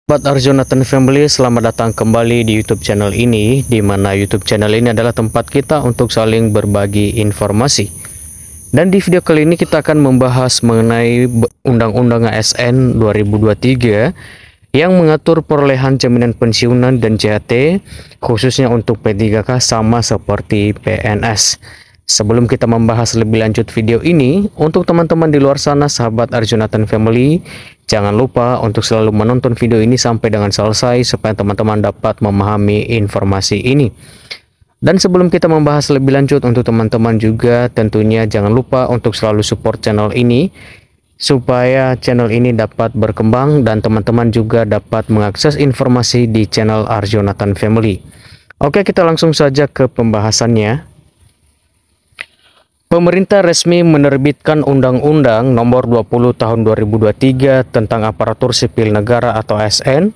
Sobat Arjonathan Family, selamat datang kembali di YouTube channel ini, di mana YouTube channel ini adalah tempat kita untuk saling berbagi informasi. Dan di video kali ini kita akan membahas mengenai Undang-Undang ASN 2023 yang mengatur perolehan jaminan pensiunan dan JHT khususnya untuk P3K sama seperti PNS. Sebelum kita membahas lebih lanjut video ini, untuk teman-teman di luar sana, sahabat Arjonathan Family, jangan lupa untuk selalu menonton video ini sampai dengan selesai supaya teman-teman dapat memahami informasi ini. Dan sebelum kita membahas lebih lanjut, untuk teman-teman juga tentunya jangan lupa untuk selalu support channel ini supaya channel ini dapat berkembang dan teman-teman juga dapat mengakses informasi di channel Arjonathan Family. Oke, kita langsung saja ke pembahasannya. Pemerintah resmi menerbitkan Undang-Undang Nomor 20 Tahun 2023 tentang Aparatur Sipil Negara atau ASN.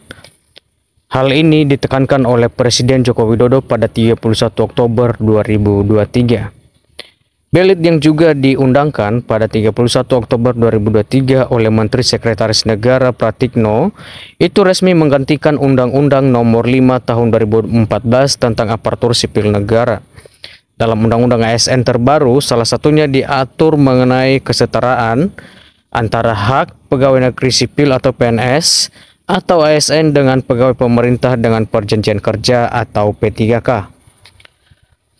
Hal ini ditekankan oleh Presiden Joko Widodo pada 31 Oktober 2023. Belit yang juga diundangkan pada 31 Oktober 2023 oleh Menteri Sekretaris Negara Pratikno itu resmi menggantikan Undang-Undang Nomor 5 Tahun 2014 tentang Aparatur Sipil Negara. Dalam Undang-Undang ASN terbaru, salah satunya diatur mengenai kesetaraan antara hak pegawai negeri sipil atau PNS atau ASN dengan pegawai pemerintah dengan perjanjian kerja atau P3K.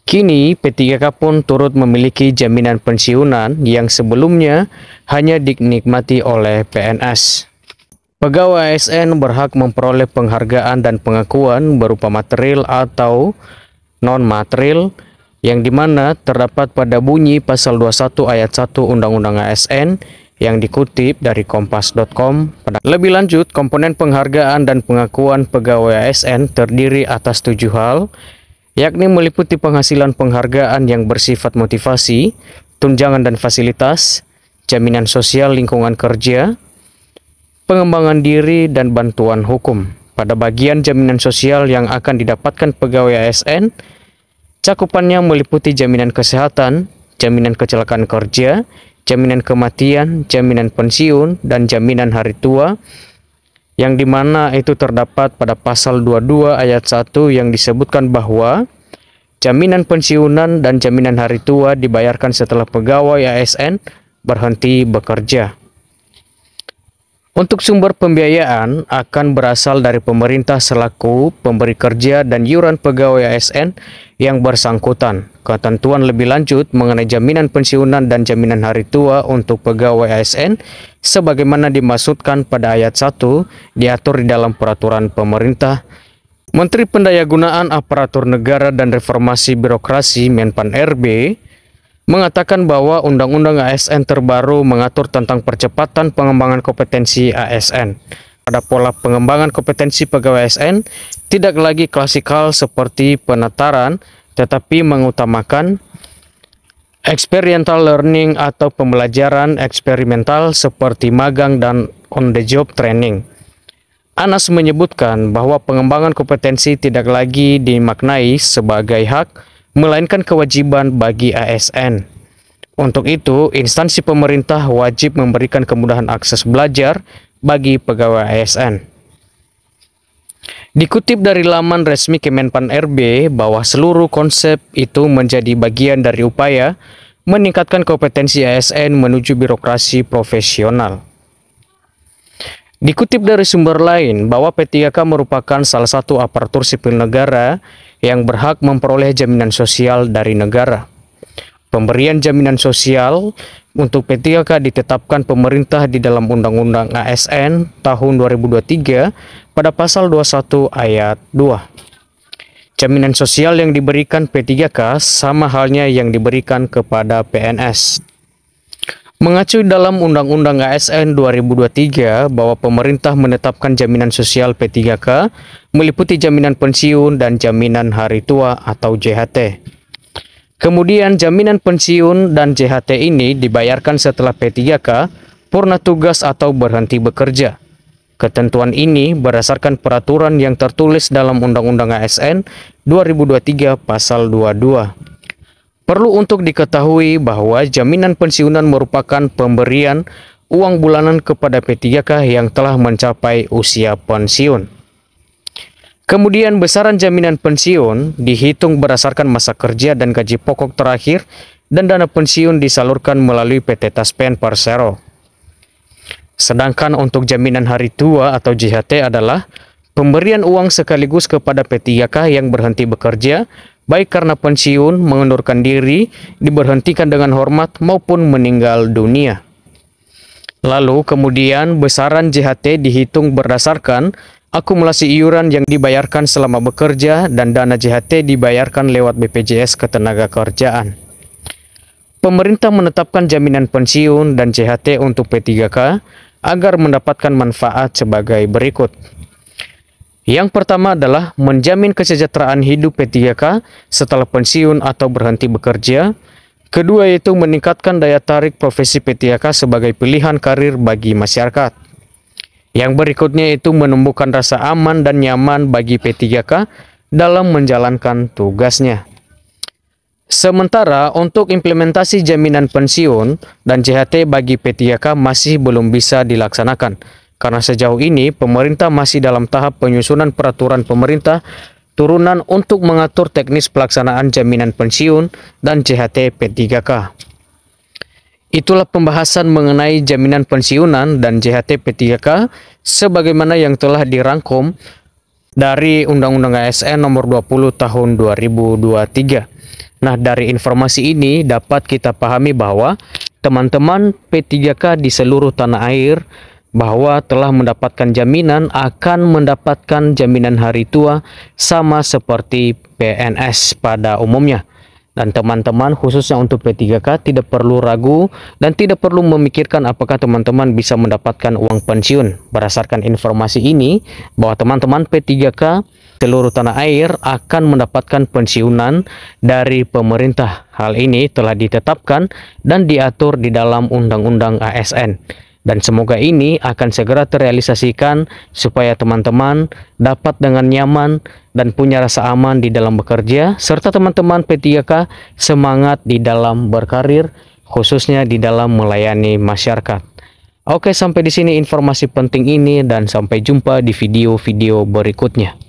Kini P3K pun turut memiliki jaminan pensiunan yang sebelumnya hanya dinikmati oleh PNS. Pegawai ASN berhak memperoleh penghargaan dan pengakuan berupa material atau non-material yang dimana terdapat pada bunyi pasal 21 ayat 1 Undang-Undang ASN yang dikutip dari kompas.com. Lebih lanjut, komponen penghargaan dan pengakuan pegawai ASN terdiri atas 7 hal, yakni meliputi penghasilan penghargaan yang bersifat motivasi, tunjangan dan fasilitas, jaminan sosial lingkungan kerja, pengembangan diri dan bantuan hukum. Pada bagian jaminan sosial yang akan didapatkan pegawai ASN, cakupannya meliputi jaminan kesehatan, jaminan kecelakaan kerja, jaminan kematian, jaminan pensiun, dan jaminan hari tua, yang dimana itu terdapat pada pasal 22 ayat 1 yang disebutkan bahwa jaminan pensiunan dan jaminan hari tua dibayarkan setelah pegawai ASN berhenti bekerja. Untuk sumber pembiayaan akan berasal dari pemerintah selaku pemberi kerja dan iuran pegawai ASN yang bersangkutan. Ketentuan lebih lanjut mengenai jaminan pensiunan dan jaminan hari tua untuk pegawai ASN sebagaimana dimaksudkan pada ayat 1 diatur di dalam peraturan pemerintah. Menteri Pendayagunaan Aparatur Negara dan Reformasi Birokrasi Menpan RB mengatakan bahwa Undang-Undang ASN terbaru mengatur tentang percepatan pengembangan kompetensi ASN. Pada pola pengembangan kompetensi pegawai ASN tidak lagi klasikal seperti penataran, tetapi mengutamakan experiential learning atau pembelajaran eksperimental seperti magang dan on-the-job training. Anas menyebutkan bahwa pengembangan kompetensi tidak lagi dimaknai sebagai hak, melainkan kewajiban bagi ASN. Untuk itu, instansi pemerintah wajib memberikan kemudahan akses belajar bagi pegawai ASN. Dikutip dari laman resmi Kemenpan RB bahwa seluruh konsep itu menjadi bagian dari upaya meningkatkan kompetensi ASN menuju birokrasi profesional. Dikutip dari sumber lain bahwa P3K merupakan salah satu aparatur sipil negara yang berhak memperoleh jaminan sosial dari negara. Pemberian jaminan sosial untuk P3K ditetapkan pemerintah di dalam Undang-Undang ASN tahun 2023 pada pasal 21 ayat 2. Jaminan sosial yang diberikan P3K sama halnya yang diberikan kepada PNS. Mengacu dalam Undang-Undang ASN 2023 bahwa pemerintah menetapkan jaminan sosial P3K meliputi jaminan pensiun dan jaminan hari tua atau JHT. Kemudian jaminan pensiun dan JHT ini dibayarkan setelah P3K purna tugas atau berhenti bekerja. Ketentuan ini berdasarkan peraturan yang tertulis dalam Undang-Undang ASN 2023 pasal 22. Perlu untuk diketahui bahwa jaminan pensiunan merupakan pemberian uang bulanan kepada P3K yang telah mencapai usia pensiun. Kemudian besaran jaminan pensiun dihitung berdasarkan masa kerja dan gaji pokok terakhir, dan dana pensiun disalurkan melalui PT Taspen Persero. Sedangkan untuk jaminan hari tua atau JHT adalah pemberian uang sekaligus kepada P3K yang berhenti bekerja, baik karena pensiun, mengundurkan diri, diberhentikan dengan hormat, maupun meninggal dunia. Lalu kemudian besaran JHT dihitung berdasarkan akumulasi iuran yang dibayarkan selama bekerja dan dana JHT dibayarkan lewat BPJS Ketenagakerjaan. Pemerintah menetapkan jaminan pensiun dan JHT untuk P3K agar mendapatkan manfaat sebagai berikut. Yang pertama adalah menjamin kesejahteraan hidup P3K setelah pensiun atau berhenti bekerja. Kedua yaitu meningkatkan daya tarik profesi P3K sebagai pilihan karir bagi masyarakat. Yang berikutnya itu menumbuhkan rasa aman dan nyaman bagi P3K dalam menjalankan tugasnya. Sementara untuk implementasi jaminan pensiun dan JHT bagi P3K masih belum bisa dilaksanakan, karena sejauh ini pemerintah masih dalam tahap penyusunan peraturan pemerintah turunan untuk mengatur teknis pelaksanaan jaminan pensiun dan JHT P3K. Itulah pembahasan mengenai jaminan pensiunan dan JHT P3K sebagaimana yang telah dirangkum dari Undang-Undang ASN nomor 20 tahun 2023. Nah, dari informasi ini dapat kita pahami bahwa teman-teman P3K di seluruh tanah air bahwa telah mendapatkan jaminan akan mendapatkan jaminan hari tua sama seperti PNS pada umumnya. Dan teman-teman khususnya untuk P3K tidak perlu ragu dan tidak perlu memikirkan apakah teman-teman bisa mendapatkan uang pensiun. Berdasarkan informasi ini bahwa teman-teman P3K seluruh tanah air akan mendapatkan pensiunan dari pemerintah. Hal ini telah ditetapkan dan diatur di dalam Undang-Undang ASN. Dan semoga ini akan segera terrealisasikan supaya teman-teman dapat dengan nyaman dan punya rasa aman di dalam bekerja, serta teman-teman P3K semangat di dalam berkarir, khususnya di dalam melayani masyarakat. Oke, sampai di sini informasi penting ini dan sampai jumpa di video-video berikutnya.